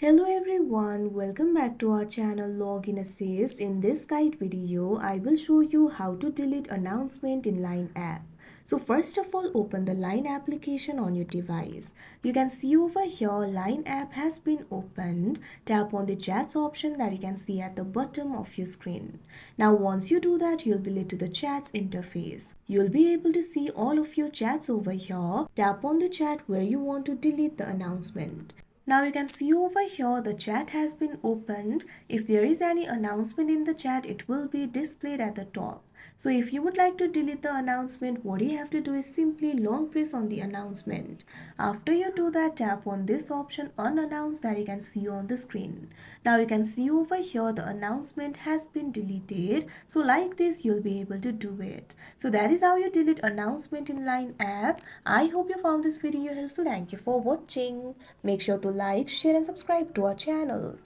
Hello everyone, welcome back to our channel Login Assist. In this guide video, I will show you how to delete announcement in Line app. So first of all, open the Line application on your device. You can see over here Line app has been opened. Tap on the chats option that you can see at the bottom of your screen. Now once you do that, you'll be led to the chats interface. You'll be able to see all of your chats over here. Tap on the chat where you want to delete the announcement. Now you can see over here the chat has been opened. If there is any announcement in the chat, it will be displayed at the top. So if you would like to delete the announcement, what you have to do is simply long press on the announcement. After you do that, tap on this option unannounced that you can see on the screen. Now you can see over here the announcement has been deleted. So like this, you'll be able to do it. So that is how you delete announcement in Line app. I hope you found this video helpful. Thank you for watching. Make sure to like, share and subscribe to our channel.